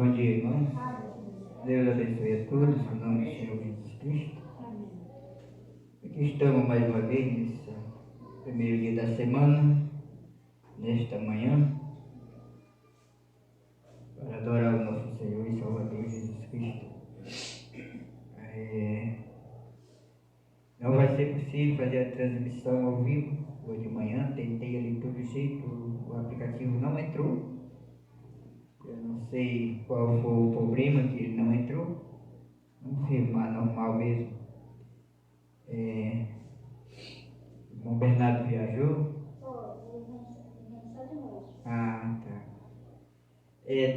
Bom dia, irmãos. Deus abençoe a todos, em nome do Senhor Jesus Cristo. Aqui estamos mais uma vez, nesse primeiro dia da semana, nesta manhã, para adorar o nosso Senhor e Salvador Jesus Cristo. Não vai ser possível fazer a transmissão ao vivo hoje de manhã. Tentei ali de todo jeito, o aplicativo não entrou. Eu não sei qual foi o problema que ele não entrou. Vamos firmar normal mesmo. O irmão Bernardo viajou. Ah, tá.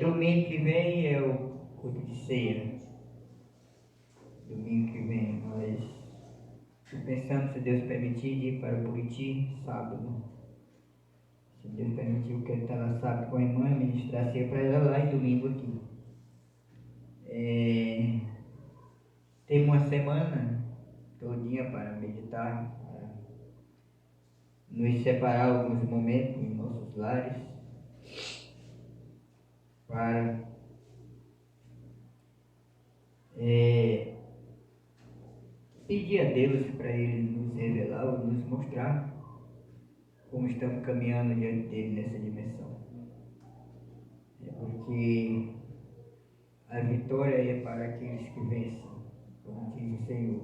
Domingo que vem é o culto de ceia. Domingo que vem nós pensamos, se Deus permitir, de ir para o Buriti sábado. Se Deus permitir, eu quero estar lá sábado com a irmã, ministrar ceia para ela lá e domingo aqui. Temos uma semana todinha para meditar, para nos separar alguns momentos em nossos lares, para pedir a Deus para Ele nos revelar ou nos mostrar como estamos caminhando diante dele nessa dimensão. Porque a vitória é para aqueles que vencem, como diz o Senhor.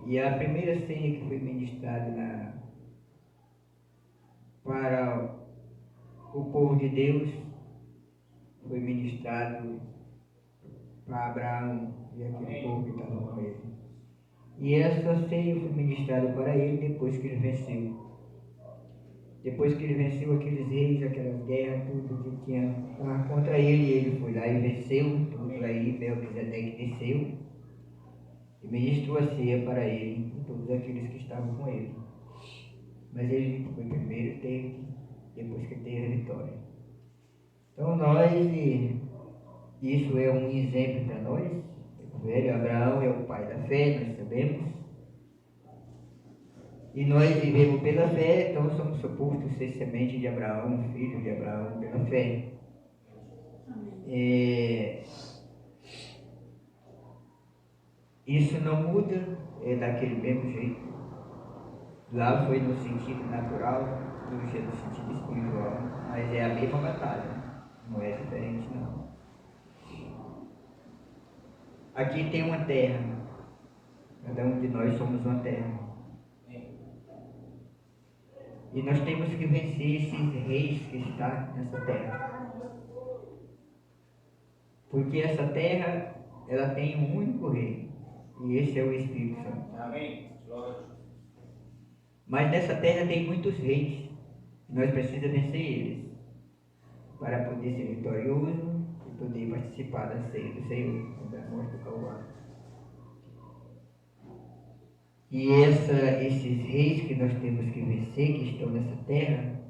E a primeira ceia que foi ministrada para o povo de Deus foi ministrado para Abraão e aquele povo que estava com ele. E essa ceia foi ministrada para ele depois que ele venceu. Depois que ele venceu aqueles reis, aquelas guerras, tudo que tinha contra ele, ele foi lá e venceu tudo aí. Melquisedeque desceu e ministrou a ceia para ele e todos aqueles que estavam com ele. Mas ele foi primeiro, depois que teve a vitória. Então isso é um exemplo para nós. O velho Abraão é o pai da fé, nós sabemos. E nós vivemos pela fé, então somos supostos ser semente de Abraão, filho de Abraão pela fé. Isso não muda, é daquele mesmo jeito. Lá foi no sentido natural, hoje é no sentido espiritual, mas é a mesma batalha, não é diferente não. Aqui tem uma terra, cada um de nós somos uma terra. E nós temos que vencer esses reis que estão nessa terra. Porque essa terra, ela tem um único rei. E esse é o Espírito Santo. Amém. Mas nessa terra tem muitos reis. E nós precisamos vencer eles. Para poder ser vitorioso e poder participar da ceia do Senhor, da morte do Calvário. E esses reis que nós temos que vencer, que estão nessa terra,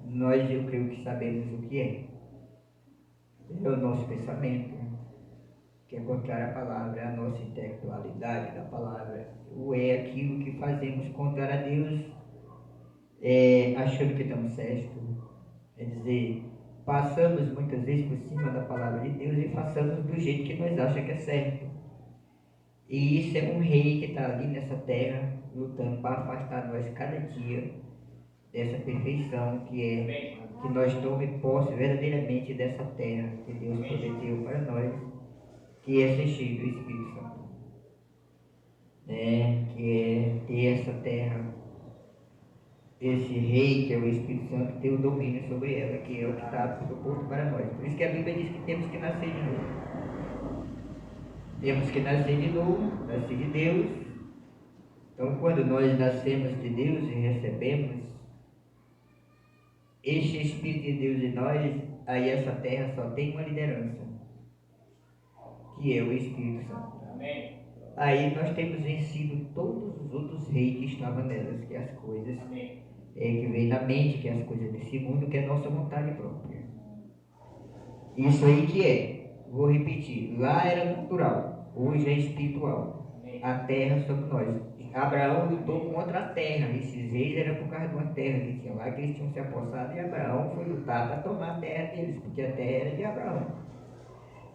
eu creio que sabemos o que é. É o nosso pensamento, que é contrário à palavra, é a nossa intelectualidade da palavra, ou é aquilo que fazemos contrário a Deus, achando que estamos certos. É dizer, passamos muitas vezes por cima da palavra de Deus e façamos do jeito que nós achamos que é certo. E isso é um rei que está ali nessa terra, lutando para afastar nós cada dia dessa perfeição que nós tomemos posse verdadeiramente dessa terra que Deus prometeu para nós, que é ser cheio do Espírito Santo. Que é ter essa terra, esse rei que é o Espírito Santo, ter o domínio sobre ela, que é o que está proposto para nós. Por isso que a Bíblia diz que temos que nascer de novo. Temos que nascer de novo, nascer de Deus. Então, quando nós nascemos de Deus e recebemos este Espírito de Deus em nós, aí essa terra só tem uma liderança, que é o Espírito Santo. Amém. Aí nós temos vencido todos os outros reis que estavam nelas, que é as coisas que vem na mente, que é as coisas desse mundo, que é a nossa vontade própria. Isso aí que vou repetir, lá era natural, hoje é espiritual. A terra somos nós. Abraão lutou contra a terra. Esses reis eram por causa de uma terra que tinha lá, que eles tinham se apossado, e Abraão foi lutar para tomar a terra deles, porque a terra era de Abraão.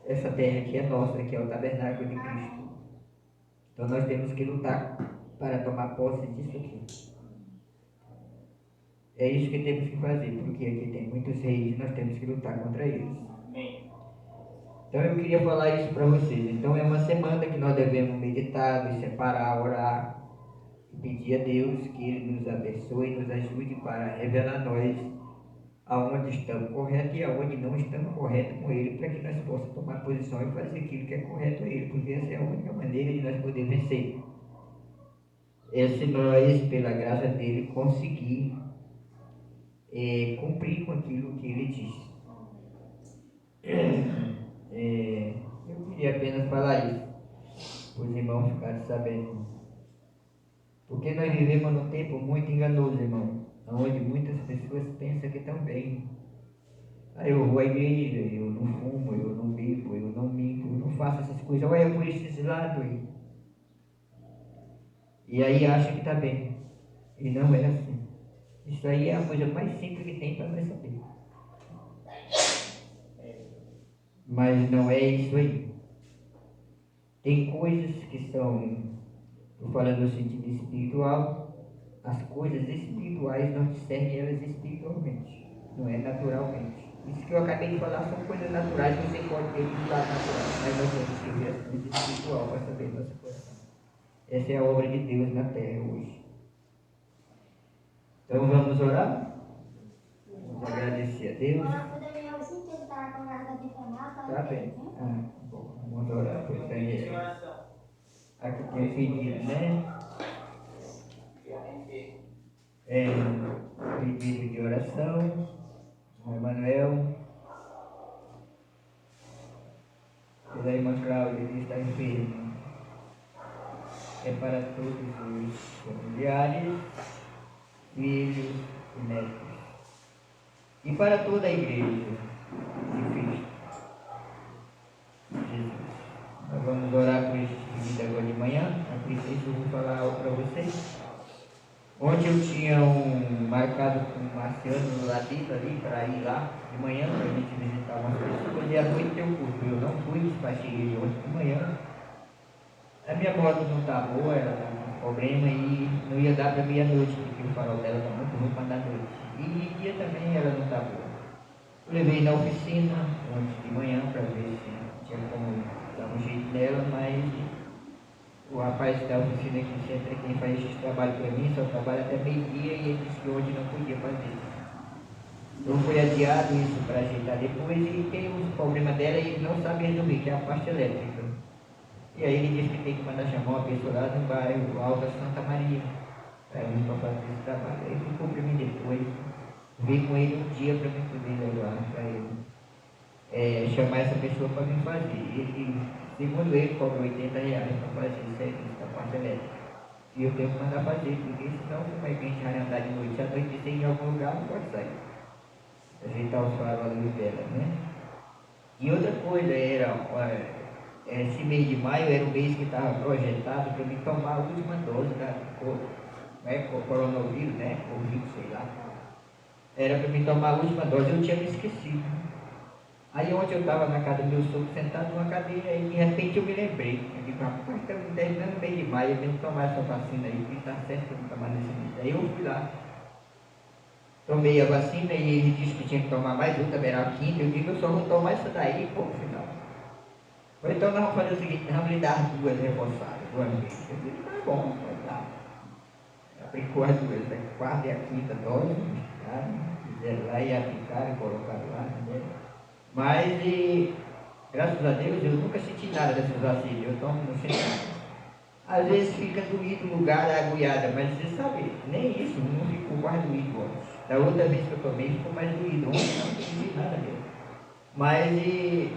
essa terra aqui é nossa, que é o tabernáculo de Cristo. Então nós temos que lutar para tomar posse disso aqui. É isso que temos que fazer, porque aqui tem muitos reis e nós temos que lutar contra eles. Então eu queria falar isso para vocês. Então é uma semana que nós devemos meditar, nos separar, orar, e pedir a Deus que Ele nos abençoe e nos ajude para revelar a nós aonde estamos corretos e aonde não estamos corretos com Ele, para que nós possamos tomar posição e fazer aquilo que é correto a Ele, porque essa é a única maneira de nós poder vencer. É se nós, pela graça dele, conseguir cumprir com aquilo que Ele disse. Eu queria apenas falar isso, para os irmãos ficarem sabendo. Porque nós vivemos num tempo muito enganoso, irmão, onde muitas pessoas pensam que estão bem. Eu vou à igreja, eu não fumo, eu não bebo, eu não minto, eu não faço essas coisas. Olha por esses lados aí. E aí acha que está bem. E não é assim. Isso aí é a coisa mais simples que tem para nós saber. Mas não é isso aí. Tem coisas que são, estou falando no sentido espiritual, as coisas espirituais não discernem elas espiritualmente, não é naturalmente. Isso que eu acabei de falar são coisas naturais que você pode ter do lado natural, mas nós temos que ver as coisas espirituais para saber nossa coração. Essa é a obra de Deus na terra hoje. Então vamos orar? Vamos agradecer a Deus. Tá bem. Bom, vamos orar por Daniel. Aqui tem pedido, né? Pedido de oração. Emanuel. Pela irmã Cláudia, que está enferma. É para todos os familiares, filhos e netos. E para toda a igreja de Cristo. Jesus. Nós vamos orar por esse pedido agora de manhã. A princípio eu vou falar algo para vocês. Ontem eu tinha marcado com o Marciano no Latito ali para ir lá de manhã para a gente visitar umas pessoas. E à noite tem um culto. Eu não fui, despachei ele ontem de manhã. A minha moto não está boa, ela está com problema e não ia dar para meia-noite, porque o farol dela está muito ruim para dar noite. E de dia também ela não está boa. Eu levei na oficina ontem de manhã para ver se tinha como dar um jeito nela, mas o rapaz da oficina que sempre quem faz esse trabalho para mim só trabalha até meio-dia e ele disse que hoje não podia fazer. Então foi adiado isso para ajeitar depois e tem um problema dela e ele não sabe resolver, que é a parte elétrica. E aí ele disse que tem que mandar chamar uma pessoa lá no bairro Alta Santa Maria para mim para fazer esse trabalho. Aí ficou para mim depois, veio com ele um dia para mim poder levar para ele. Chamar essa pessoa para me fazer. Ele, segundo ele, cobra R$80 para fazer isso aí, essa parte elétrica. E eu tenho que mandar fazer, porque senão como é que a gente vai andar de noite? À noite tem em algum lugar, não pode sair. Ajeitar os faróis da vela, né? E outra coisa era, esse mês de maio era o mês que estava projetado para me tomar a última dose da coronavírus, né? Covid, sei lá. Era para me tomar a última dose, eu tinha me esquecido. Aí ontem eu estava na casa do meu sogro sentado numa cadeira e de repente eu me lembrei. Eu digo, rapaz, estamos terminando o mês de maio, eu tenho que tomar essa vacina aí, porque está certo para me tomar nesse mês. Aí eu fui lá. Tomei a vacina e ele disse que tinha que tomar mais outra, era a quinta. Eu digo, eu só vou tomar essa daí e ponto final. Então nós vamos fazer o seguinte, nós vamos lhe dar duas reforçadas, duas vezes. Eu disse, tá bom, vai dar. Aplicou as duas, a quarta e a quinta dose, fizeram lá e aplicaram e colocaram lá, né? Mas, graças a Deus, eu nunca senti nada dessas vacinas, eu tomo no centro. Às vezes fica doído o lugar da agulhada, mas você sabe, nem isso, não ficou mais doído antes. Da outra vez que eu tomei, ficou mais doído. Ontem não senti nada mesmo. Mas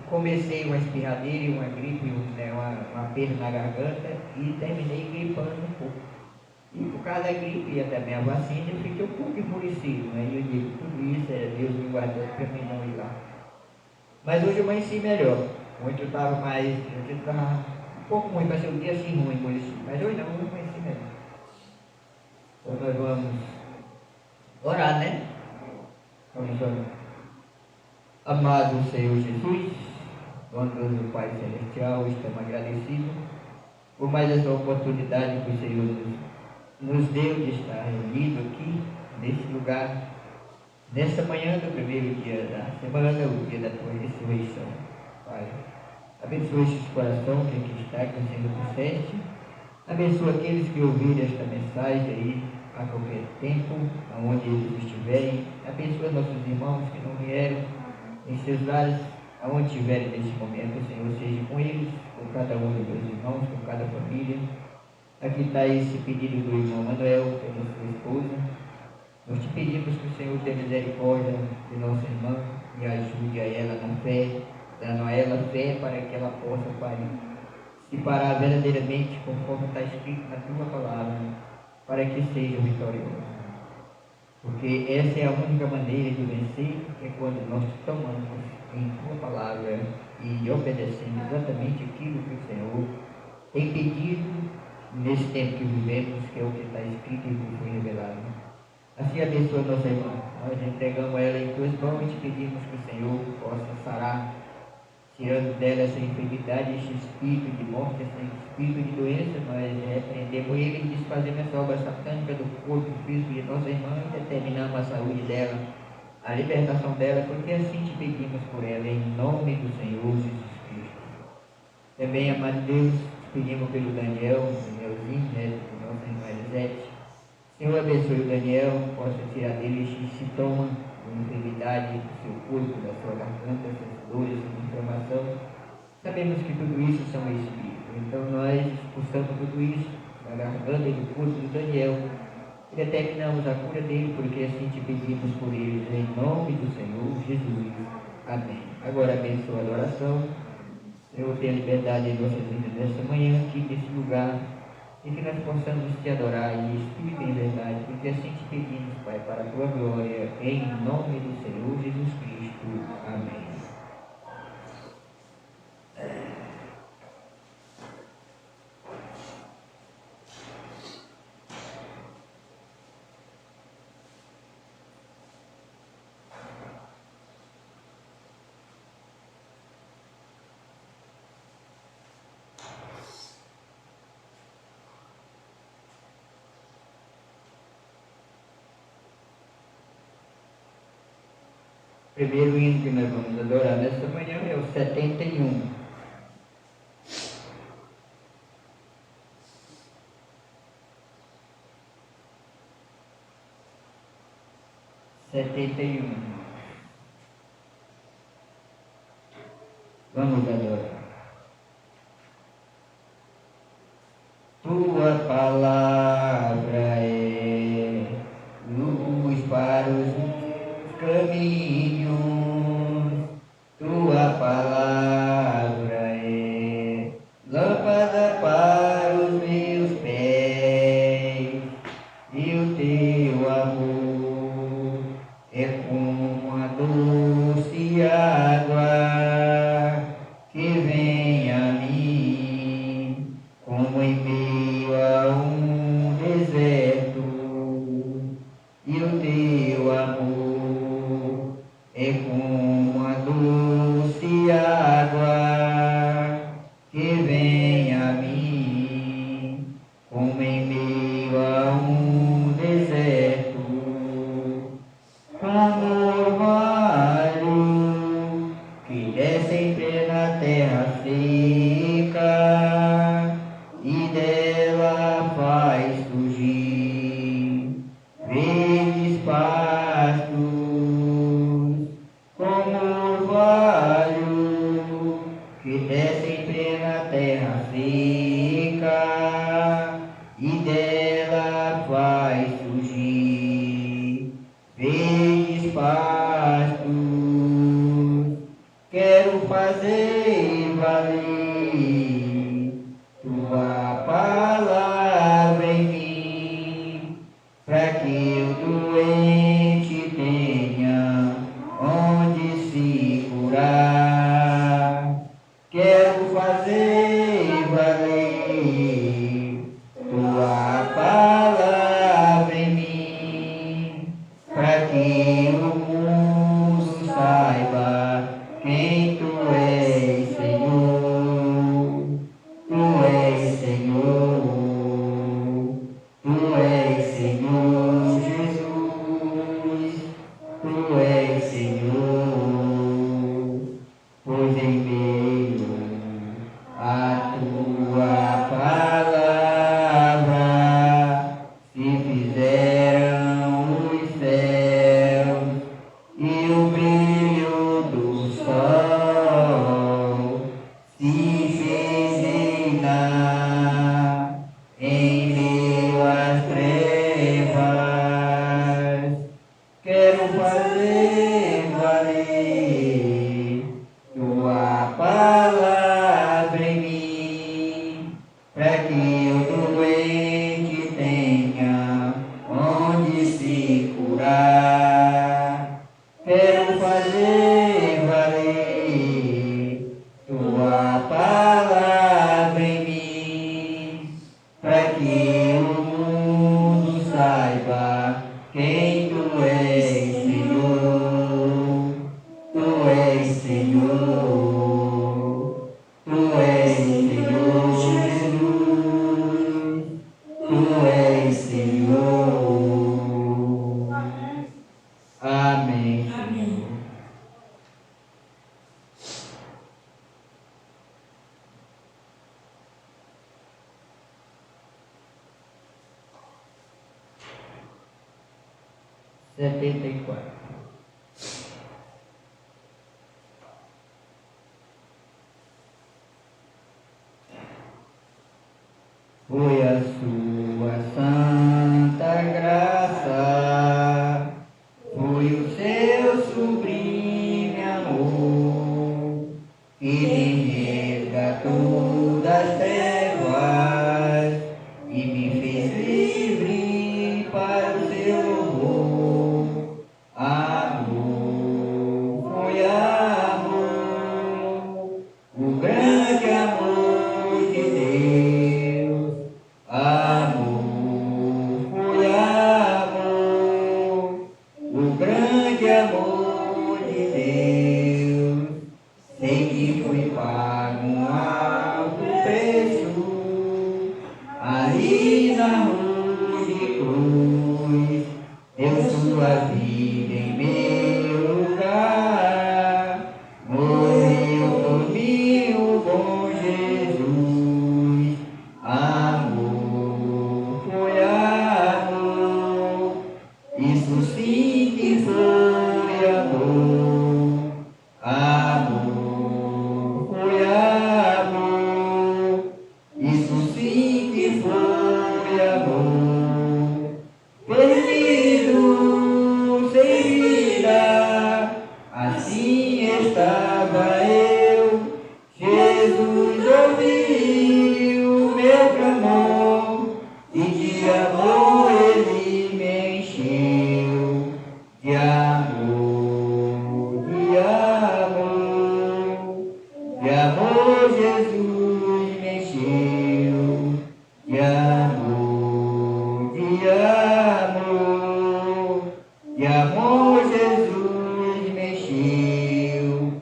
comecei uma espirradeira e uma gripe, uma perda na garganta e terminei gripando um pouco. E por causa da gripe e até minha vacina, eu fiquei um pouco enfurecido, né? E eu digo, tudo isso é Deus me guardando para mim não ir lá. Mas hoje eu amanheci melhor. Ontem eu estava um pouco ruim, vai ser um dia assim ruim, mas hoje não, eu amanheci melhor. Então nós vamos orar, né? Vamos orar. Amado Senhor Jesus, Bondoso Pai Celestial, estamos agradecidos por mais essa oportunidade que o Senhor nos deu de estar reunido aqui, nesse lugar, nesta manhã do primeiro dia da semana, o dia da tua ressurreição. Pai, abençoa esses corações que aqui está, que o Senhor trouxeste. Abençoa aqueles que ouvirem esta mensagem aí a qualquer tempo, aonde eles estiverem. Abençoa nossos irmãos que não vieram em seus lares, aonde estiverem nesse momento. O Senhor seja com eles, com cada um dos meus irmãos, com cada família. Aqui está esse pedido do irmão Manuel, pela sua esposa. Nós te pedimos que o Senhor tenha misericórdia de nossa irmã e ajude a ela na fé, dando a ela fé para que ela possa, Pai, se parar verdadeiramente conforme está escrito na tua palavra, para que seja vitoriosa. Porque essa é a única maneira de vencer, é quando nós tomamos em tua palavra e obedecemos exatamente aquilo que o Senhor tem pedido nesse tempo que vivemos, que é o que está escrito e que foi revelado. Assim abençoa nossa irmã. Nós entregamos ela em tuas mãos e te pedimos que o Senhor possa sarar, tirando dela essa enfermidade, esse espírito de morte, esse espírito de doença. Nós repreendemos ele e desfazemos essa obra satânica do corpo físico de nossa irmã e determinamos a saúde dela, a libertação dela, porque assim te pedimos por ela, em nome do Senhor Jesus Cristo. Também, amado Deus, pedimos pelo Danielzinho, né, do nosso irmão Elisete. Senhor, abençoe o Daniel, possa tirar dele esse sintoma de enfermidade do seu corpo, da sua garganta, essas dores, essa inflamação. Sabemos que tudo isso são espíritos, então nós expulsamos tudo isso da garganta e do corpo do Daniel e determinamos a cura dele, porque assim te pedimos por eles, em nome do Senhor Jesus. Amém. Agora abençoa a adoração. Senhor, tenha liberdade em nossas vidas nesta manhã, aqui nesse lugar, e que nós possamos te adorar em espírito e em verdade, porque assim te pedimos, Pai, para a tua glória, em nome do Senhor Jesus Cristo. Amém. O primeiro hino que nós vamos adorar nesta manhã é o 71. Vamos adorar. Tua palavra é luz para os caminhos, tua palavra é lâmpada para os meus pés, e o teu amor é como a doce água que vem a mim, como em meio a um deserto, e o teu amor é como a doce água que vem a mim, como em meio a um deserto, como orvalho que desce em plena terra seca e dela faz surgir verdes pastos, como orvalho que desce em plena terra seca e dela faz surgir verdes pastos. Quero fazer valer tua palavra em mim, para que o doente tenha onde se curar. Quero fazer valer tua palavra em mim, para que o mundo saiba quem tu és, Senhor. Tu és Senhor, pois enviou a tua palavra, se fizeram os céus e o brilho do sol se fez reinar em meio às trevas. Quero fazer valer tua palavra em mim, para que o doente tenha onde se curar. Quero fazer valer tua palavra em mim, para que o mundo saiba quem tu és, Senhor. Tu és Senhor. Tu és Senhor Jesus. Tu és Senhor. Amém, Senhor. Setenta e quatro. Foi a sua santa graça, foi o seu sublime amor, que me resgatou das trevas e me fez livre para o seu louvor. Amor, foi amor, o grande amor de Deus. Amor, foi amor, o grande amor de Deus. Sei que foi pago um alto preço, ali na rude cruz, deu sua vida em meu lugar, morreu por mim o bom Jesus. Amor, foi amor, isso sim que foi amor. Amor, foi amor, isso sim que foi amor. Perdido, sem vida, assim estava eu. Jesus ouviu meu clamor e de amor ele me encheu. De amor, de amor, de amor Jesus me encheu. De amor, de amor, de amor Jesus me encheu.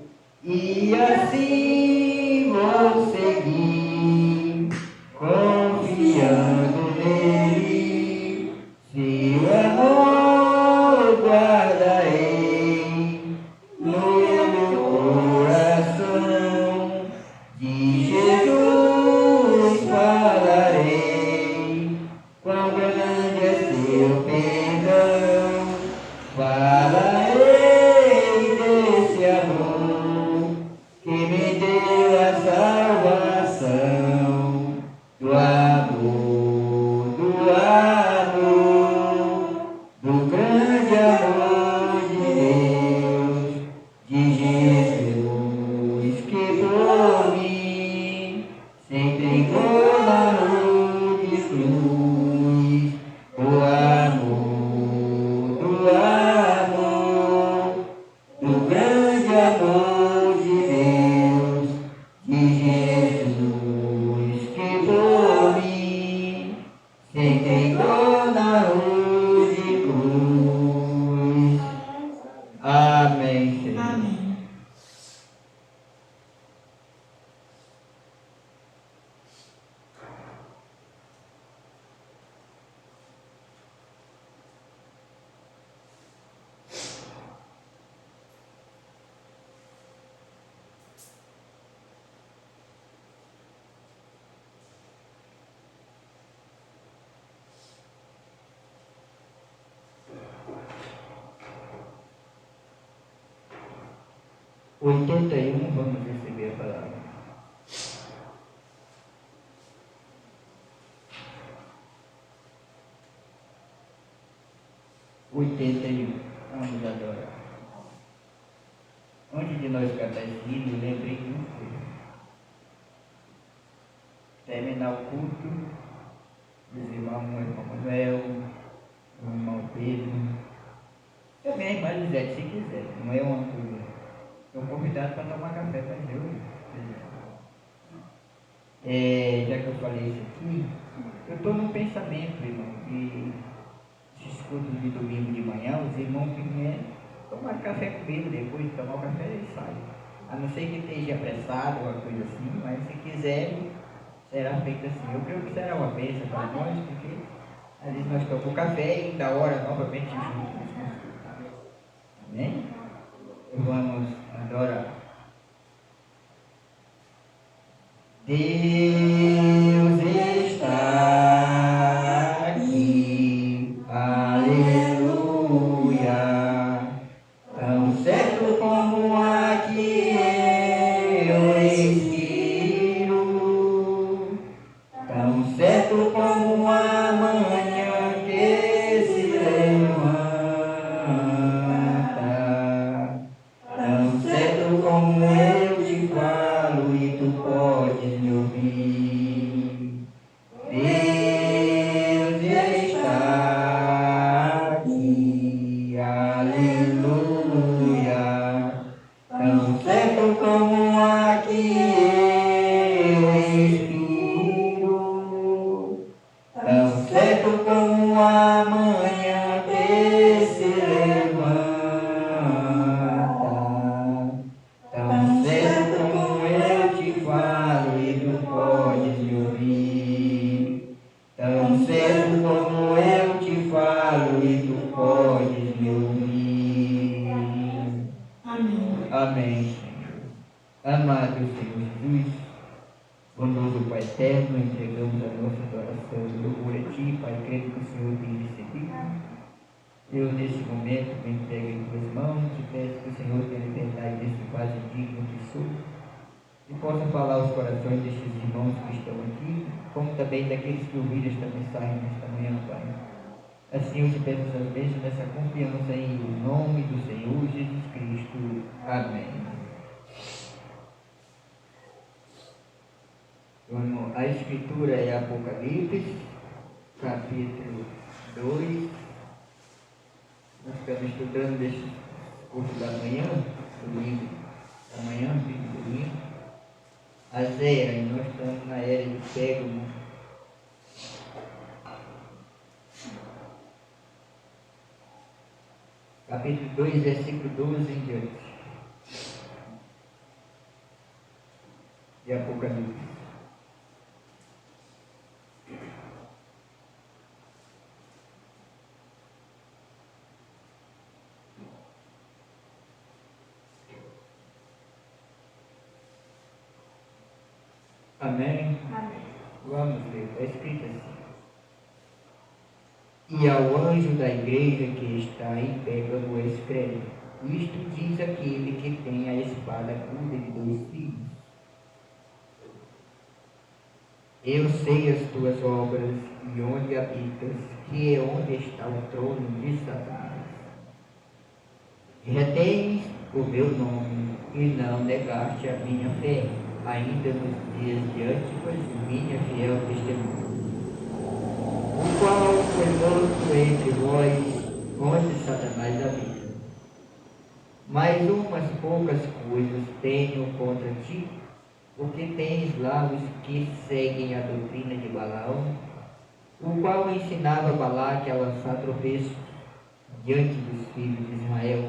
E assim vou seguir, confiando nele, seu amor guardarei no meu coração. De Jesus falarei, quão grande é seu perdão. Falarei desse amor que me deu a salvação. Do amor, do grande amor de Deus, de Jesus que por mim se entregou na rude cruz. O amor, 81, vamos receber a palavra. 81, vamos adorar. Antes de nós cantar esse hino, eu lembrei de uma coisa. Terminar o culto, os irmãos, o irmão Manuel, o irmão Pedro, também a irmã Lisete, se quiser, não é uma coisa. Estou convidado para tomar café para Deus. Já que eu falei isso aqui, eu estou num pensamento, irmão, que esses cultos de domingo de manhã, os irmãos que vêm tomar café comigo, depois de tomar o café eles saem. A não ser que esteja apressado ou uma coisa assim, mas se quiser, será feito assim. Eu creio que será uma bênção para nós, porque às vezes nós tomamos café e da hora novamente juntos. Amém? Vamos adorar. Deus está aqui, aleluia, tão certo como aqui eu respiro, tão certo como a manhã que se levanta, tão certo como eu te falo e tu podes me ouvir. Deus está aqui, aleluia, tão certo como aqui eu respiro, tão certo como a manhã que se levanta, tão certo como eu te falo e tu podes me ouvir, tão certo como eu te falo e tu podes me ouvir. Amém. Amém, Senhor. Amado Senhor Jesus, bondoso Pai eterno, entregamos a nossa adoração e louvor a Ti, Pai, crendo que o Senhor tem recebido. Eu, nesse momento, me entrego em Tuas mãos e peço que o Senhor tenha liberdade desse vaso digno que sou e possa falar aos corações destes irmãos que estão aqui, como também daqueles que ouviram esta mensagem nesta manhã, Pai. Assim eu te peço essas bênçãos, nessa confiança em nome do Senhor Jesus Cristo. Amém. A escritura é Apocalipse, capítulo 2. Nós estamos estudando desse curso da manhã, domingo, da manhã, domingo. As eras, e nós estamos na era de Pérgamo. Capítulo 2, versículo 12 em diante. De Apocalipse. Amém? Amém. Vamos ler, está escrito assim. E ao anjo da igreja que está em Pérgamo escreve: isto diz aquele que tem a espada curta de 2 fios. Eu sei as tuas obras e onde habitas, que é onde está o trono de Satanás. Retens o meu nome e não negaste a minha fé, ainda nos dias de Antipas, minha fiel testemunha, o qual foi morto entre vós, onde Satanás habita. Mas umas poucas coisas tenho contra ti, porque tens lá os que seguem a doutrina de Balaão, o qual ensinava Balaque a lançar tropeços diante dos filhos de Israel,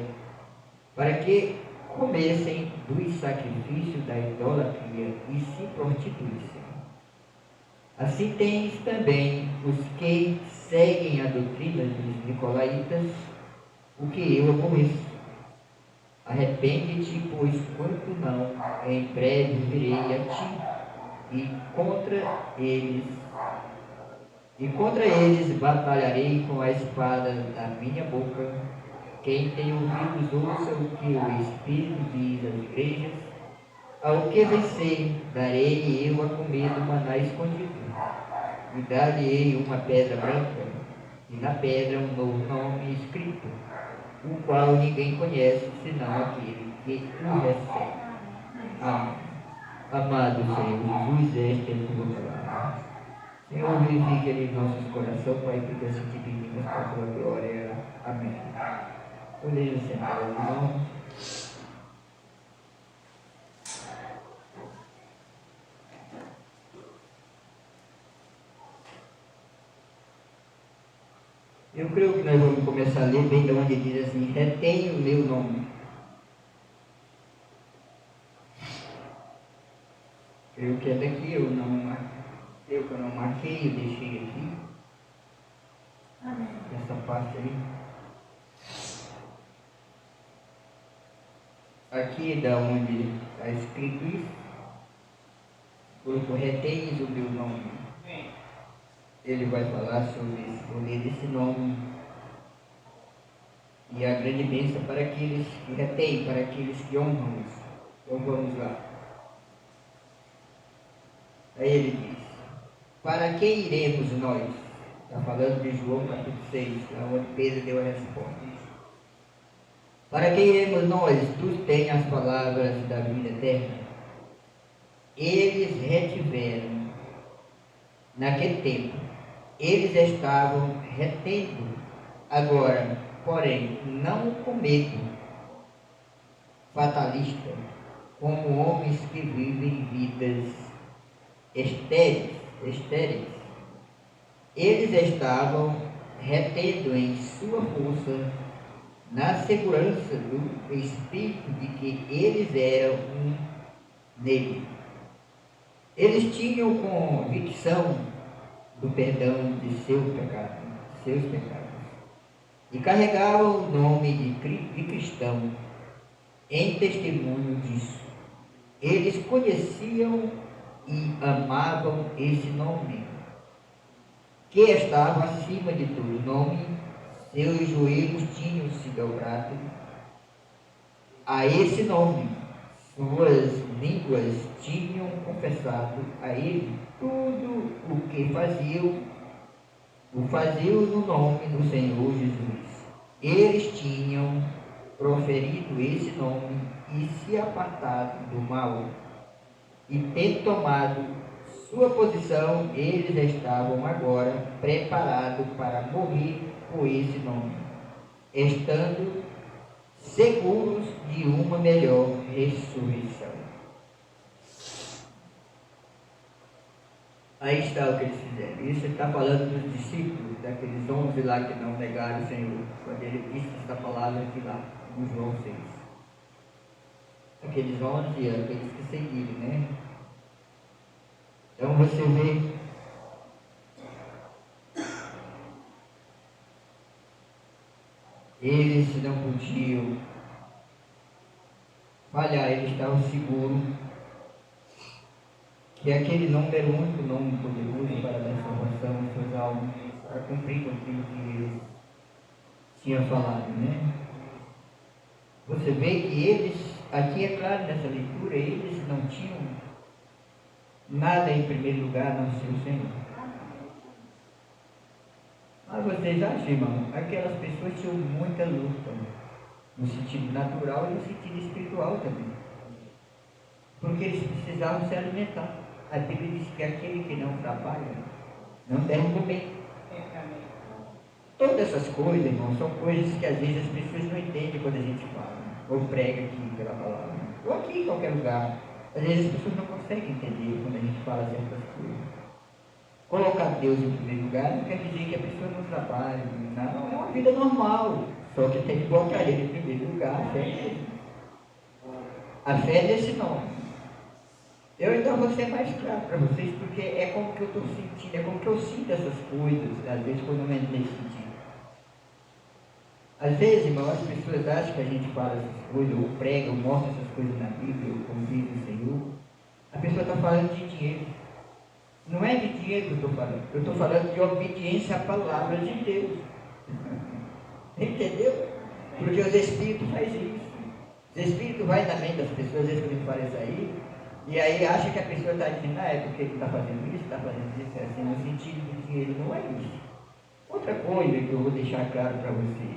para que comessem dos sacrifícios da idolatria e se prostituíssem. Assim tens também os que seguem a doutrina dos nicolaítas, o que eu aborreço. Arrepende-te, pois quanto não, em breve virei a ti, e contra eles batalharei com a espada da minha boca, Quem tem ouvidos, ouça o que o Espírito diz às igrejas. Ao que vencer, darei eu a comer do maná escondido, e dar-lhe-ei uma pedra branca, e na pedra um novo nome escrito, o qual ninguém conhece, senão aquele que o recebe. Amém. Amado Senhor Jesus, esta é a tua palavra. Senhor, vivifique ali em nossos corações, Pai, porque assim te pedimos para a tua glória. Amém. Podemos sentar, irmão. Eu creio que nós vamos começar a ler bem de onde diz assim: retém o meu nome. Creio que é daqui, eu não marquei, eu deixei aqui. Amém. Essa parte aí. Aqui da onde está escrito isso. Quando reteis o meu nome. Ele vai falar sobre esse poder desse nome. E a grande bênção para aqueles que retêm, para aqueles que honram isso. Então vamos lá. Aí ele diz: para que iremos nós? Está falando de João capítulo 6, lá onde Pedro deu a resposta. Para que iremos nós? Tu tens as palavras da vida eterna. Eles retiveram naquele tempo. Eles estavam retendo. Agora, porém, não com medo fatalista, como homens que vivem vidas estéreis. Eles estavam retendo em sua força, na segurança do Espírito de que eles eram um nele. Eles tinham convicção do perdão de seus pecados, e carregavam o nome de cristão em testemunho disso. Eles conheciam e amavam esse nome, que estava acima de todo nome. Seus joelhos tinham se dobrado a esse nome, suas línguas tinham confessado a ele tudo o que faziam no nome do Senhor Jesus. Eles tinham proferido esse nome e se apartado do mal, e tendo tomado sua posição, eles estavam agora preparados para morrer por esse nome, estando seguros de uma melhor ressurreição. Aí está o que eles fizeram. Isso está falando dos discípulos, daqueles 11 lá que não negaram o Senhor, quando ele disse essa palavra aqui lá, no João 6. Aqueles 11 aqueles que seguiram, né? Então você vê eles não podiam falhar, eles estavam seguros que aquele nome era o único nome poderoso para dar salvação às suas almas, para cumprir com aquilo que eles tinham falado, né? Você vê que eles, aqui é claro nessa leitura, eles não tinham nada em primeiro lugar a não ser o Senhor. Mas vocês acham, irmão, aquelas pessoas tinham muita luta, no sentido natural e no sentido espiritual também. Porque eles precisavam se alimentar. A Bíblia diz que aquele que não trabalha, não deve comer. Todas essas coisas, irmão, são coisas que às vezes as pessoas não entendem quando a gente fala, ou prega aqui pela palavra, ou aqui em qualquer lugar. Às vezes as pessoas não conseguem entender quando a gente fala certas coisas. Colocar Deus em primeiro lugar não quer dizer que a pessoa não trabalha, não, é uma vida normal, só que tem que colocar Ele em primeiro lugar, a fé. A fé é desse nome. Eu então vou ser mais claro para vocês, porque é como que eu estou sentindo, é como que eu sinto essas coisas, às vezes quando eu não entro nesse sentido. Às vezes, irmão, as pessoas acham que a gente fala essas coisas, ou prega, ou mostra essas coisas na Bíblia, ou como diz o Senhor. A pessoa está falando de dinheiro. Não é de dinheiro que eu estou falando. Eu estou falando de obediência à palavra de Deus. Entendeu? Porque os espíritos fazem isso. Os espíritos vai na mente das pessoas, às vezes quando fala isso aí, e aí acha que a pessoa está dizendo, é porque ele está fazendo isso, é assim, no sentido de que ele não é isso. Outra coisa que eu vou deixar claro para você,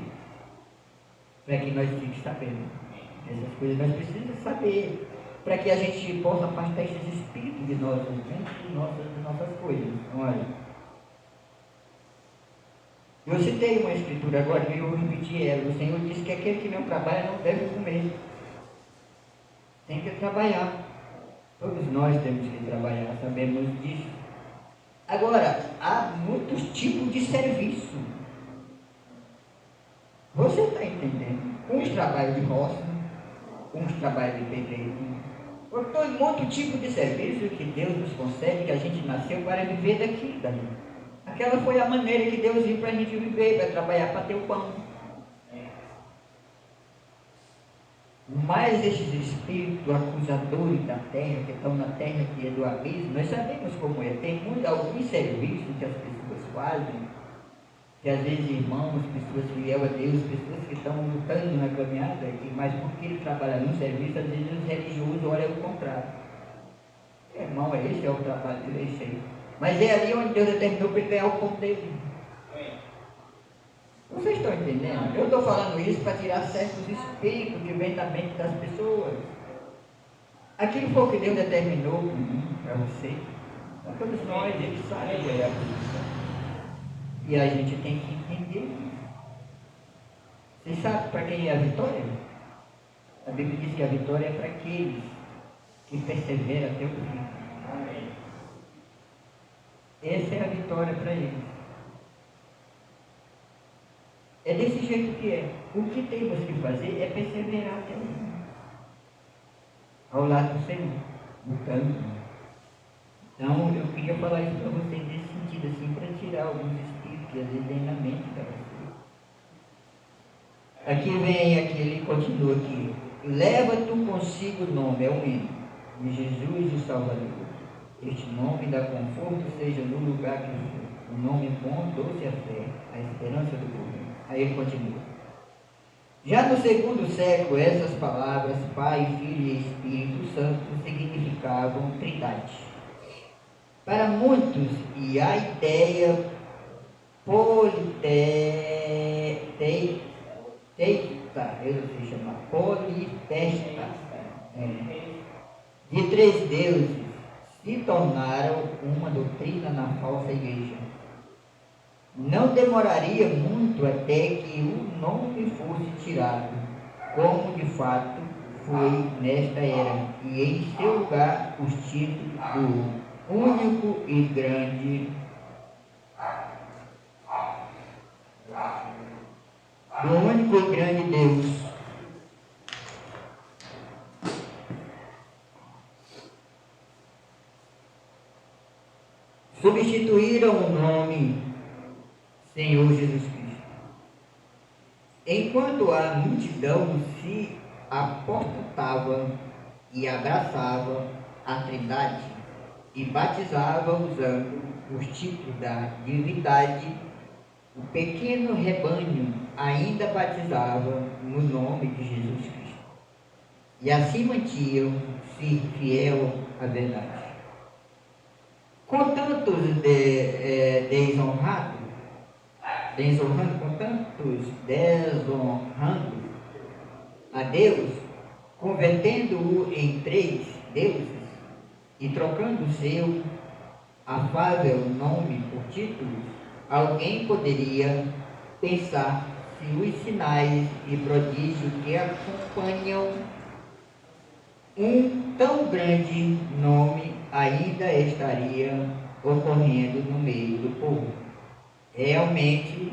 para que nós fiquemos sabendo, essas coisas nós precisamos saber, para que a gente possa afastar esses espíritos de nossas mentes e de nossas coisas. Olha, eu citei uma escritura agora e eu vou repetir ela. O Senhor disse que aquele que não trabalha não deve comer. Tem que trabalhar. Todos nós temos que trabalhar, sabemos disso. Agora, há muitos tipos de serviço. Você está entendendo? Uns trabalham de roça, uns trabalham de pedreiro. Portanto, muito tipo de serviço que Deus nos concede, que a gente nasceu para viver daqui, dali. Aquela foi a maneira que Deus viu para a gente viver, para trabalhar, para ter o pão. Mas esses espíritos acusadores da terra, que estão na terra que é do abismo, nós sabemos como é. Tem alguns serviços que as pessoas fazem, que às vezes irmãos, pessoas fiel a Deus, pessoas que estão lutando na caminhada, mas porque ele trabalha no serviço, às vezes os religiosos olham o contrário. Irmão, esse é o trabalho dele, é isso aí. Mas é ali onde Deus determinou para ele ganhar o pão dele. Vocês estão entendendo? Eu estou falando isso para tirar certos espíritos que vêm da mente das pessoas. Aquilo foi o que Deus determinou para você. Para todos nós, Ele sabe qual é a posição. E a gente tem que entender. Vocês sabem para quem é a vitória? A Bíblia diz que a vitória é para aqueles que perseveram até o fim. Amém. Essa é a vitória para eles. É desse jeito que é. O que temos que fazer é perseverar até o fim. Ao lado do Senhor. Lutando. Então, eu queria falar isso para vocês nesse sentido, assim, para tirar alguns espíritos que às vezes vêm na mente para vocês. Aqui vem, ele continua aqui. Leva tu consigo o nome, é o hino, de Jesus o Salvador. Este nome dá conforto, seja no lugar que for. O nome bom, doce a fé, a esperança do povo. Aí ele continua. Já no segundo século, essas palavras, Pai, Filho e Espírito Santo, significavam Trindade. Para muitos, e a ideia politeísta, de três deuses, se tornaram uma doutrina na falsa igreja. Não demoraria muito até que o nome fosse tirado, como de fato foi nesta era, e em seu lugar os títulos do único e grande Deus. Substituíram o nome Senhor Jesus Cristo. Enquanto a multidão se aportava e abraçava a Trindade e batizava usando os títulos da divindade, o pequeno rebanho ainda batizava no nome de Jesus Cristo. E assim mantinham-se fiel à verdade. Com tantos desonrando a Deus, convertendo-o em três deuses e trocando o seu afável nome por títulos, alguém poderia pensar se os sinais e prodígios que acompanham um tão grande nome ainda estaria ocorrendo no meio do povo. Realmente,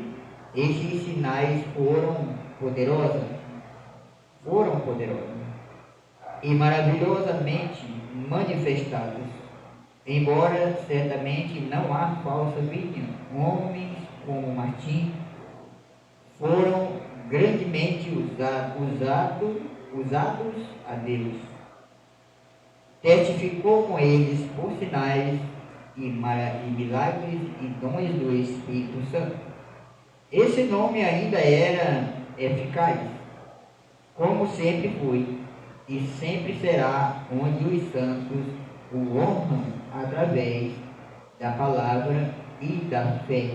esses sinais foram poderosos e maravilhosamente manifestados, embora certamente não há falsa vítima. Homens como Martim foram grandemente usados a Deus. Testificou com eles por sinais e milagres e dons do Espírito Santo. Esse nome ainda era eficaz como sempre foi e sempre será, onde os santos o honram através da palavra e da fé.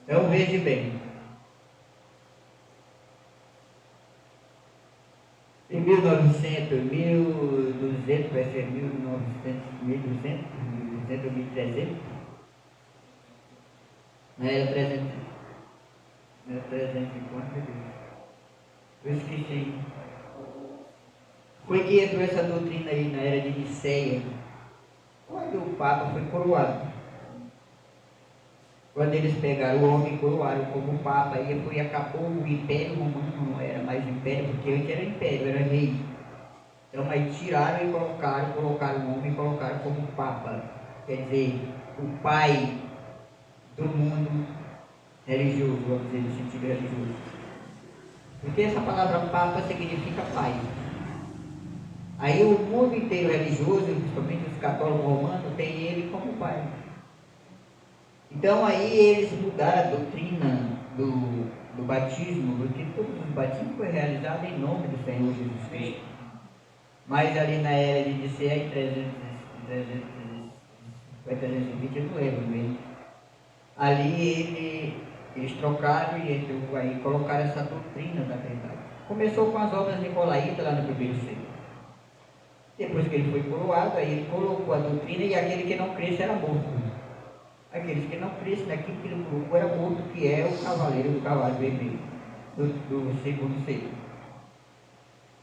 Então veja bem, em 1900, 1200, vai ser 1900, 1200, 1200 ou 1300, não era 300, não era 300 e quanto, meu Deus? Eu esqueci. Foi que entrou essa doutrina aí na era de Niceia, quando o Papa foi coroado. Quando eles pegaram o homem e coroaram como Papa, aí foi, acabou o Império Romano, não era mais Império, porque antes era Império, era rei. Então aí tiraram e colocaram o homem e colocaram como Papa. Quer dizer, o pai do mundo religioso, vamos dizer, no sentido religioso. Porque essa palavra Papa significa pai. Aí o mundo inteiro religioso, principalmente os católicos romanos, tem ele como pai. Então aí eles mudaram a doutrina do batismo, porque todos os batismos foi realizado em nome do Senhor Jesus Cristo. Mas ali na era de Nicéia, em 320, eu não lembro mesmo. Ali eles trocaram e aí colocaram essa doutrina da verdade. Começou com as obras nicolaítas lá no primeiro século. Depois que ele foi coroado, aí ele colocou a doutrina e aquele que não cresce era morto. Aqueles que não crescem naquilo que ele colocou era morto, que é o cavaleiro do cavalo vermelho, do segundo século.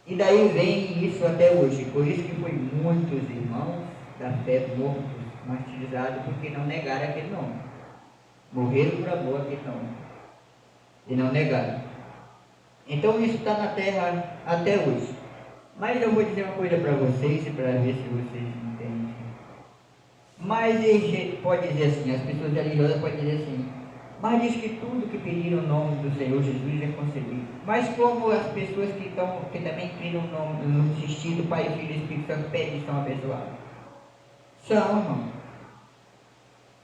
E daí vem isso até hoje. Por isso que foi muitos irmãos da fé mortos, martirizados, porque não negaram aquele nome. Morreram por amor àquele nome. E não negaram. Então isso está na terra até hoje. Mas eu vou dizer uma coisa para vocês, para ver se vocês entendem. Mas a gente pode dizer assim, as pessoas religiosas podem dizer assim, mas diz que tudo que pediram o nome do Senhor Jesus é concedido. Mas como as pessoas que também creem no sentido Pai, Filho e Espírito Santo pedem são abençoadas? São, irmão.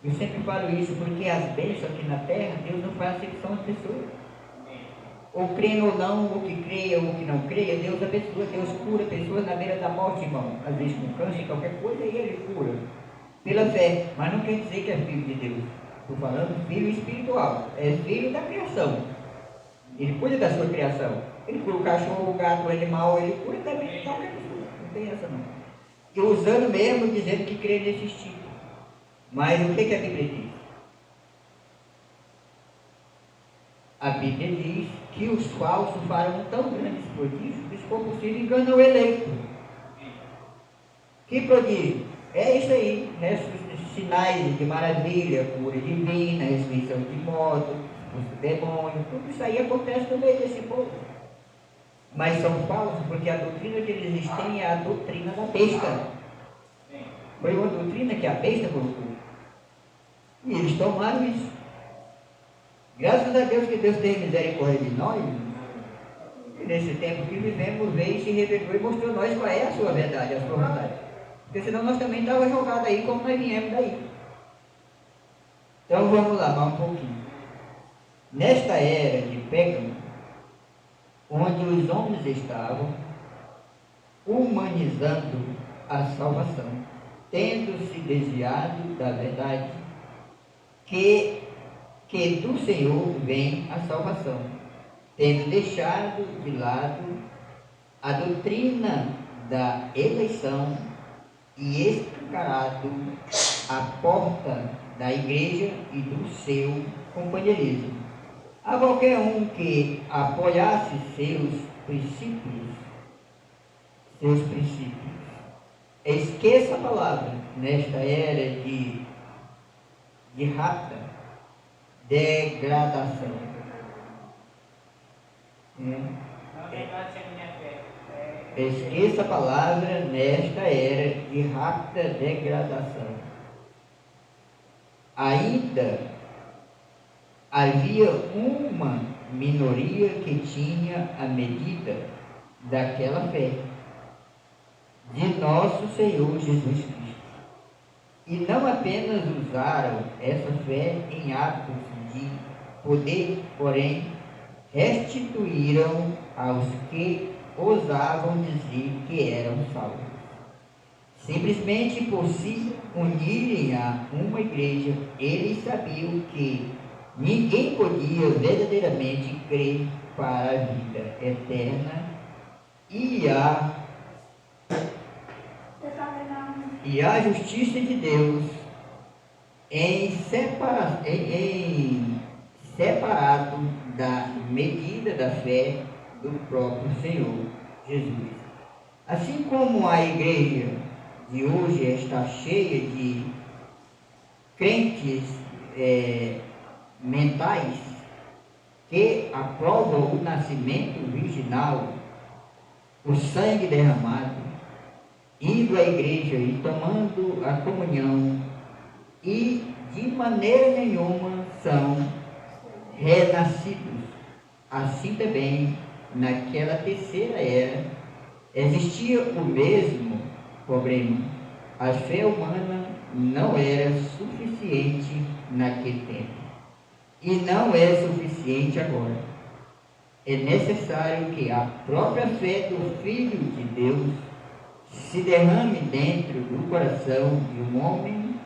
Eu sempre falo isso porque as bênçãos aqui na terra, Deus não faz acepção às pessoas. Ou creem ou não, ou que creia ou que não creia, Deus abençoa, Deus cura pessoas na beira da morte, irmão. Às vezes com câncer, qualquer coisa, e Ele cura. Pela fé, mas não quer dizer que é filho de Deus. Estou falando filho espiritual, é filho da criação. Ele cuida da sua criação. Ele cura o cachorro, o gato, o animal, ele cura também qualquer pessoa. Não tem essa não. E usando mesmo, dizendo que crê nesse tipo. Mas o que a Bíblia diz? A Bíblia diz que os falsos farão tão grandes prodígios que, se for possível, enganam o eleito. Que prodígio? É isso aí, sinais de maravilha, cura divina, ressurreição de mortos, os demônios, tudo isso aí acontece no meio desse povo. Mas são falsos porque a doutrina que eles têm é a doutrina da besta. Foi uma doutrina que a besta colocou. E eles tomaram isso. Graças a Deus que Deus tem misericórdia de nós. E nesse tempo que vivemos, veio e se revelou e mostrou a nós qual é a sua verdade, a sua vontade. Porque senão nós também estávamos jogados aí como nós viemos daí. Então vamos lá, mais um pouquinho. Nesta era de Pérgamo, onde os homens estavam humanizando a salvação, tendo se desviado da verdade, que do Senhor vem a salvação, tendo deixado de lado a doutrina da eleição e escancarado a porta da igreja e do seu companheirismo. A qualquer um que apoiasse seus princípios, esqueça a palavra nesta era de rápida degradação. Esqueça a palavra nesta era de rápida degradação. Ainda havia uma minoria que tinha a medida daquela fé de nosso Senhor Jesus Cristo. E não apenas usaram essa fé em atos de poder, porém restituíram aos que ousavam dizer que eram salvos. Simplesmente por se unirem a uma igreja, eles sabiam que ninguém podia verdadeiramente crer para a vida eterna e a justiça de Deus separado da medida da fé do próprio Senhor Jesus. Assim como a igreja de hoje está cheia de crentes mentais que aprovam o nascimento virginal, o sangue derramado, indo à igreja e tomando a comunhão, e de maneira nenhuma são renascidos. Assim também, naquela terceira era, existia o mesmo problema. A fé humana não era suficiente naquele tempo e não é suficiente agora. É necessário que a própria fé do Filho de Deus se derrame dentro do coração de um homem,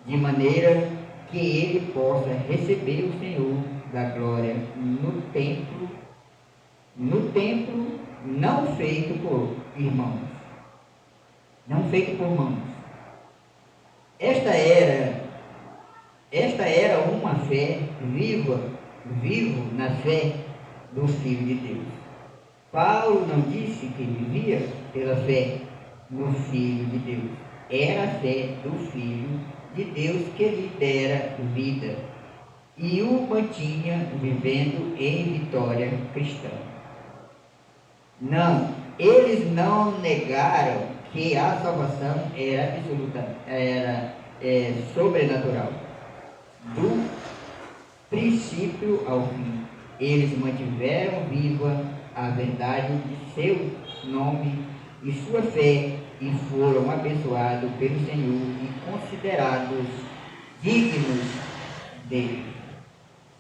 de maneira que ele possa receber o Senhor da glória no templo não feito por irmãos, não feito por mãos. Esta era uma fé vivo na fé do Filho de Deus. Paulo não disse que vivia pela fé no Filho de Deus. Era a fé do Filho de Deus que lhe dera vida e o mantinha vivendo em vitória cristã. Não, eles não negaram que a salvação era absoluta, era sobrenatural, do princípio ao fim. Eles mantiveram viva a verdade de seu nome e sua fé e foram abençoados pelo Senhor e considerados dignos dele.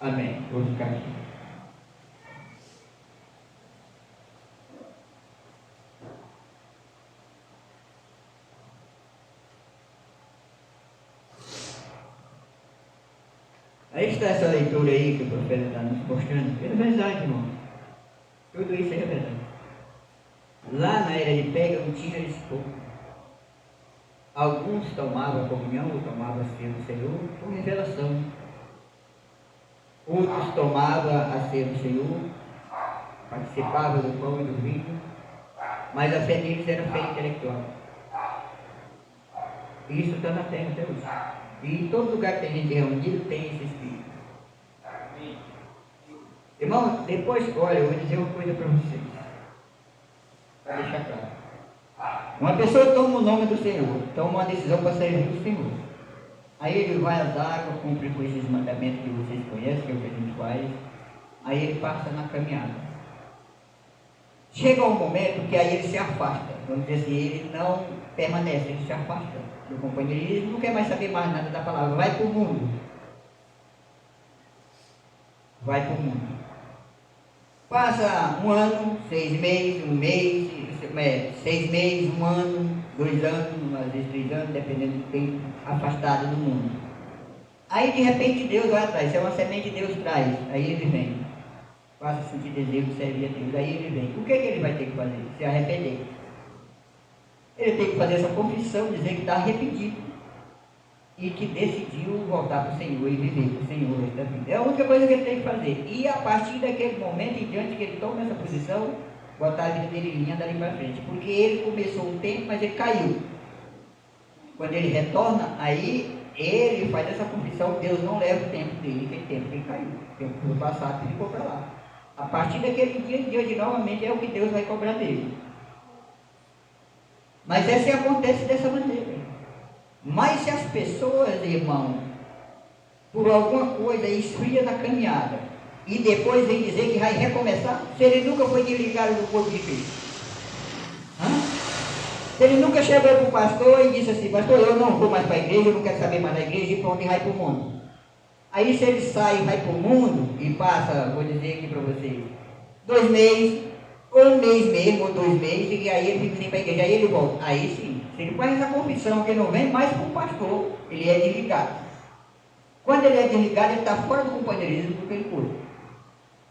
Amém. Vou ficar aqui. Aí está essa leitura aí que o profeta está nos mostrando. É verdade, irmão. Tudo isso é verdade. Lá na era de Pega não tinha esse pouco. Alguns tomavam a comunhão, ou tomavam a ceia do Senhor por revelação. Outros tomavam a ceia do Senhor, participavam do pão e do vinho, mas a fé deles era fé intelectual. Isso está na terra até hoje. E em todo lugar que tem gente reunida, tem esse espírito. Irmão, depois, olha, eu vou dizer uma coisa para vocês, para deixar claro. Uma pessoa toma o nome do Senhor, toma uma decisão para servir o Senhor. Aí ele vai às águas, cumpre com esses mandamentos que vocês conhecem, que é o que a gente faz. Aí ele passa na caminhada. Chega um momento que aí ele se afasta. Vamos dizer assim, ele não permanece, ele se afasta do companheirismo, não quer mais saber mais nada da palavra, vai para o mundo. Vai para o mundo. Passa um ano, 6 meses, 1 mês, 6 meses, 1 ano, 2 anos, às vezes 3 anos, dependendo do tempo, afastado do mundo. Aí de repente Deus vai atrás, isso é uma semente que Deus traz, aí ele vem. Passa a sentir desejo de servir a Deus, aí ele vem. O que ele vai ter que fazer? Se arrepender. Ele tem que fazer essa confissão, dizer que está arrependido e que decidiu voltar para o Senhor e viver para o Senhor esta vida. É a única coisa que ele tem que fazer. E a partir daquele momento em diante que ele toma essa posição, botar a vida dele em linha dali para frente. Porque ele começou um tempo, mas ele caiu. Quando ele retorna, aí ele faz essa confissão, Deus não leva o tempo dele, aquele tempo que ele caiu. O tempo do passado que ele ficou para lá. A partir daquele dia em diante, novamente, é o que Deus vai cobrar dele. Mas essa acontece dessa maneira. Mas se as pessoas, irmão, por alguma coisa esfria na caminhada e depois vem dizer que vai recomeçar, se ele nunca foi desligado do corpo de Cristo. Se ele nunca chegou para o pastor e disse assim, pastor, eu não vou mais para a igreja, eu não quero saber mais da igreja e pronto, e vai para o mundo. Aí se ele sai e vai para o mundo e passa, vou dizer aqui para vocês, 2 meses, ou 1 mês mesmo, ou 2 meses, e aí ele fica sem para a igreja, aí ele volta. Aí sim, se ele faz essa confissão que ele não vem mais para o pastor, ele é desligado. Quando ele é desligado, ele está fora do companheirismo do que ele foi.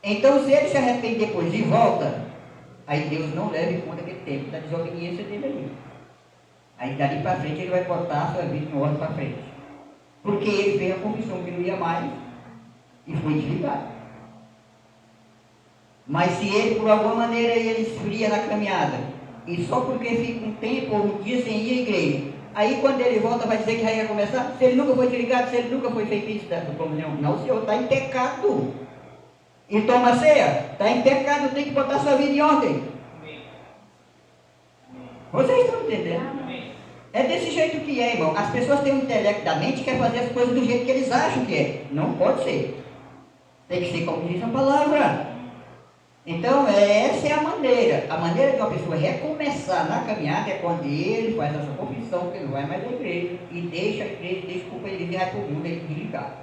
Então, se ele se arrepende depois e volta, aí Deus não leva em conta aquele tempo da desobediência dele ali. Aí dali para frente ele vai botar a sua vida em ordem para frente. Porque ele fez a confissão que não ia mais e foi desligado. Mas se ele, por alguma maneira, ele esfria na caminhada, e só porque fica um tempo ou um dia sem ir à igreja, aí quando ele volta vai dizer que já ia começar, se ele nunca foi desligado, se ele nunca foi feito isso da comunhão, não, o senhor está em pecado. E toma ceia, está em pecado, tem que botar sua vida em ordem. Vocês estão entendendo? É desse jeito que é, irmão. As pessoas têm um intelecto da mente e querem fazer as coisas do jeito que eles acham que é. Não pode ser. Tem que ser como diz a palavra. Então, essa é a maneira. A maneira de uma pessoa recomeçar na caminhada é quando ele faz essa confissão que não vai mais à igreja e deixa a igreja, deixa o companheirismo e vai para o mundo, ele desligar.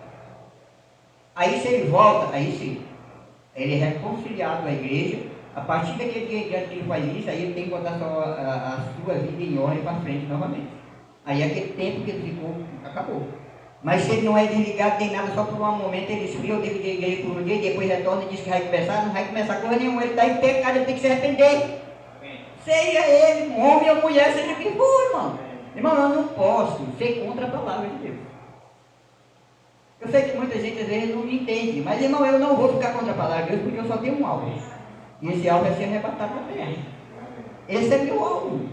Aí se ele volta, aí sim. Ele é reconciliado à igreja. A partir daquele dia que ele faz isso, aí ele tem que botar a sua vida em ordem para frente novamente. Aí aquele tempo que ele ficou, acabou. Mas se ele não é desligado, tem nada, só por um momento ele esfria, eu devo de igreja por um dia, e depois retorna e diz que vai começar, não vai começar coisa nenhuma, ele está em pecado, ele tem que se arrepender. Seja ele, um homem ou mulher, seja quem for, irmão. Irmão, eu não posso ser contra a palavra de Deus. Eu sei que muita gente às vezes não me entende, mas irmão, eu não vou ficar contra a palavra de Deus porque eu só tenho um alvo. E esse alvo é ser arrebatado da terra. Esse é meu alvo.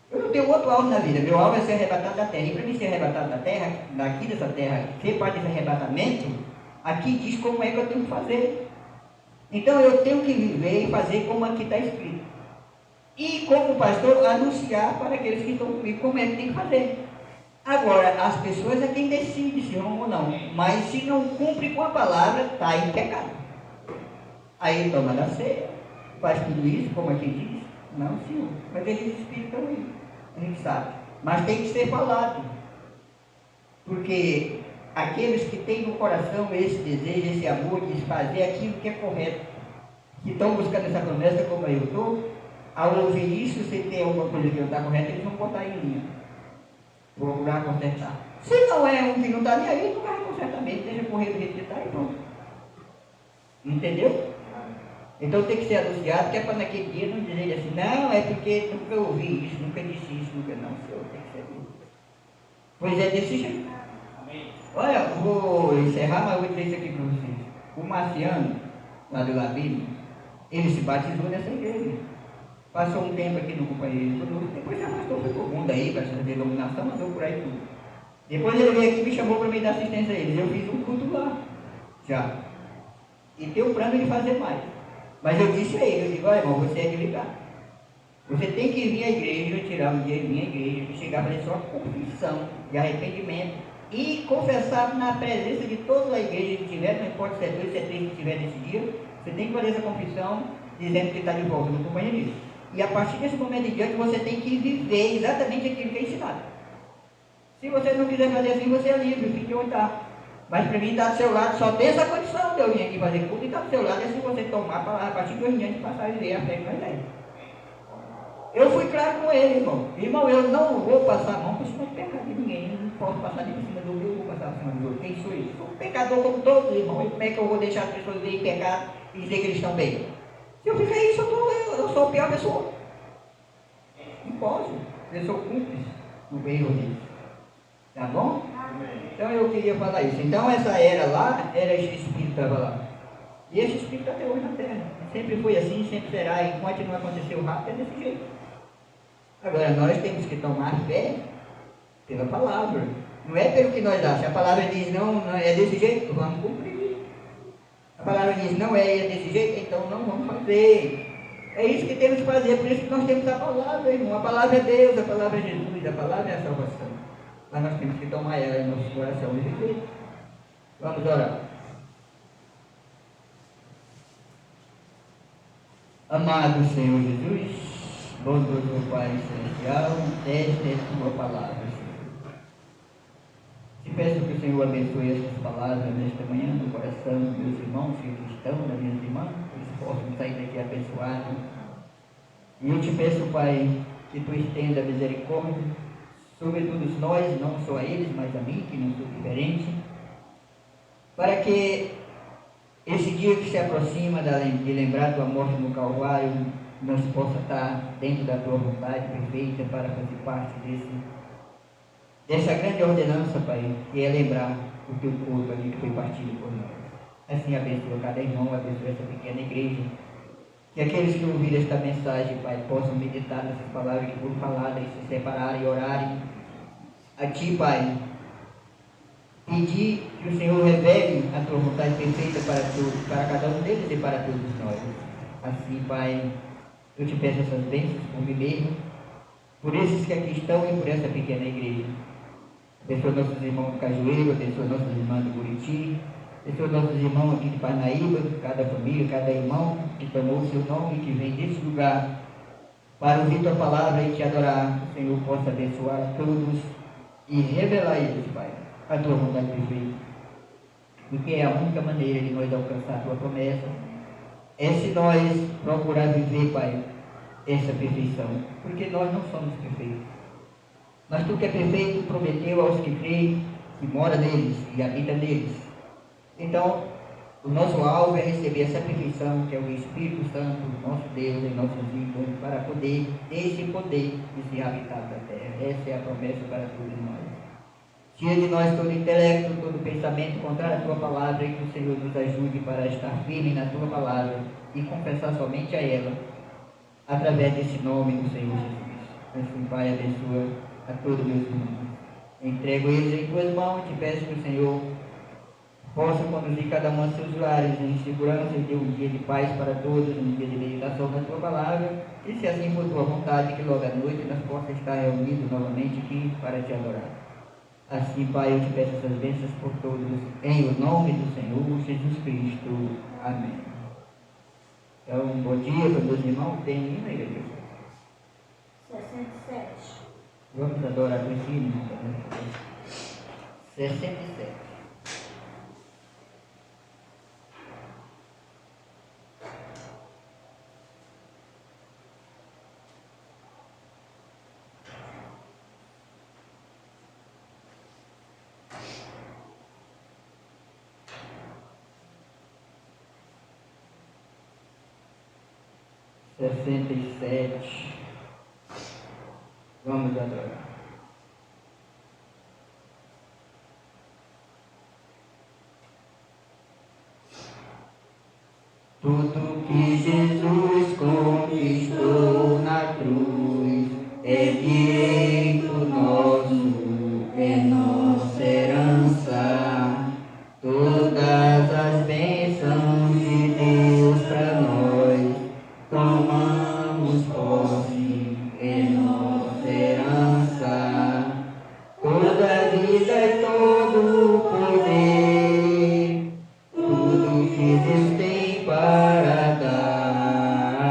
Eu não tenho outro alvo na vida. Meu alvo é ser arrebatado da terra. E para mim ser arrebatado da terra, daqui dessa terra, ser parte desse arrebatamento, aqui diz como é que eu tenho que fazer. Então eu tenho que viver e fazer como aqui está escrito. E como pastor, anunciar para aqueles que estão comigo como é que tem que fazer. Agora, as pessoas é quem decide se vão ou não. Mas se não cumpre com a palavra, está em pecado. Aí ele toma da ceia, faz tudo isso, como aqui diz. Não, senhor. Mas eles explicam isso. A gente sabe. Mas tem que ser falado. Porque aqueles que têm no coração esse desejo, esse amor de fazer aquilo que é correto, que estão buscando essa promessa como eu estou, ao ouvir isso, se tem alguma coisa que não está correta, eles vão botar em linha. Procurar consertar. Se não é um que não está nem aí, não vai consertar mesmo. Deixa correr do jeito que está e pronto. Entendeu? Então tem que ser anunciado, que é para naquele dia não dizer assim, não, é porque nunca ouvi isso, nunca disse isso, nunca não, senhor, tem que ser isso. Pois é desse jeito. Olha, vou encerrar, mas vou dizer isso aqui para vocês. O Marciano, lá do Labino, ele se batizou nessa igreja. Passou um tempo aqui no companheirismo, depois se afastou, foi pro mundo aí, para essa denominação, andou por aí tudo. Depois ele veio aqui e me chamou para me dar assistência a eles. Eu fiz um culto lá, já. E tenho um plano de fazer mais. Mas eu disse a ele, eu digo, olha irmão, você é desligado. Você tem que vir à igreja, tirar um dia e vir à igreja, e chegar a fazer sua confissão de arrependimento e confessar na presença de toda a igreja que tiver, não importa se é 2, se é 3 que tiver nesse dia, você tem que fazer essa confissão dizendo que está de volta no companheirismo. E a partir desse momento em diante, você tem que viver exatamente aquilo que é ensinado. Se você não quiser fazer assim, você é livre, fique onde está. Mas para mim está do seu lado, só tem essa condição de eu vir aqui fazer culto e está do seu lado, é se você tomar a palavra a partir de hoje em diante passar a viver a fé que nós temos. Eu fui claro com ele, irmão. Irmão, eu não vou passar a mão por cima de pecado de ninguém. Eu não posso passar nem por cima do meu, eu vou passar por cima do outro. Quem sou eu? Sou um pecador como todos, irmão. E como é que eu vou deixar as pessoas verem pecar e dizer que eles estão bem? Se eu fizer isso, eu sou a pior pessoa. Não posso. Eu sou cúmplice do erro deles. Tá bom? Então eu queria falar isso. Então essa era lá, era esse espírito que estava lá. E esse espírito até hoje na terra. Sempre foi assim, sempre será. Enquanto não aconteceu rápido, é desse jeito. Agora nós temos que tomar fé pela palavra. Não é pelo que nós achamos. A palavra diz não é desse jeito, vamos cumprir. A palavra diz não é desse jeito, então não vamos fazer. É isso que temos que fazer, por isso que nós temos a palavra, irmão. A palavra é Deus, a palavra é Jesus, a palavra é a salvação. Mas nós temos que tomar ela em nosso coração e viver. Vamos orar. Amado Senhor Jesus, bondoso Pai Celestial, esta é a tua palavra, Senhor. Te peço que o Senhor abençoe essas palavras nesta manhã no coração dos meus irmãos que aqui estão, das minhas irmãs, que eles possam sair daqui abençoados. E eu te peço, Pai, que tu estenda a misericórdia sobre todos nós, não só a eles, mas a mim, que não sou diferente, para que esse dia que se aproxima de lembrar tua morte no Calvário, nós possa estar dentro da tua vontade perfeita para fazer parte dessa grande ordenança, Pai, que é lembrar o teu corpo ali que foi partido por nós. Assim abençoa cada irmão, abençoa essa pequena igreja. Que aqueles que ouviram esta mensagem, Pai, possam meditar nessas palavras que foram faladas e se separarem e orarem a Ti, Pai. Pedir que o Senhor revele a Tua vontade perfeita para cada um deles e para todos nós. Assim, Pai, eu te peço essas bênçãos por mim mesmo, por esses que aqui estão e por essa pequena igreja. Abençoa nossos irmãos do Cajueiro, abençoa nossos irmãos do Buriti, abençoa nossos irmãos aqui de Parnaíba, cada família, cada irmão que tomou o seu nome e que vem desse lugar para ouvir tua palavra e te adorar. O Senhor possa abençoar a todos e revelar a eles, Pai, a tua vontade perfeita. Porque é a única maneira de nós alcançar a tua promessa é se nós procurar viver, Pai, essa perfeição. Porque nós não somos perfeitos. Mas tu que é perfeito, prometeu aos que creem, que mora neles e habita neles. Então, o nosso alvo é receber essa perfeição, que é o Espírito Santo, nosso Deus, em nossas vidas, para poder ter esse poder de se habitar da terra. Essa é a promessa para todos nós. Tira de nós todo intelecto, todo pensamento contrário à tua palavra, e que o Senhor nos ajude para estar firme na tua palavra e confessar somente a ela, através desse nome do Senhor Jesus. Assim, Pai, abençoa a todos meus irmãos. Entrego eles em tuas mãos e te peço que o Senhor possa conduzir cada um a seus lares em segurança e ter um dia de paz para todos, um dia de meditação da tua palavra, e se assim for tua vontade, que logo à noite nós possamos estar reunidos novamente aqui para te adorar. Assim, Pai, eu te peço essas bênçãos por todos, em o nome do Senhor Jesus Cristo. Amém. Então, bom dia para meus irmãos. Tem hino aí, igreja? 67. Vamos adorar com esse hino. 67. Vamos adorar. Tudo que Jesus conquistou na cruz é direito nosso, é nossa herança. Todas as bênçãos de Deus para nós, tomamos posse, é nossa herança. Toda a vida e todo o poder, tudo que Deus tem para dar,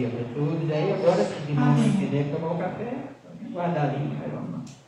dia para todos. Aí agora, se os irmãos não quiserem tomar o café, vamos guardar ali, mas vamos lá.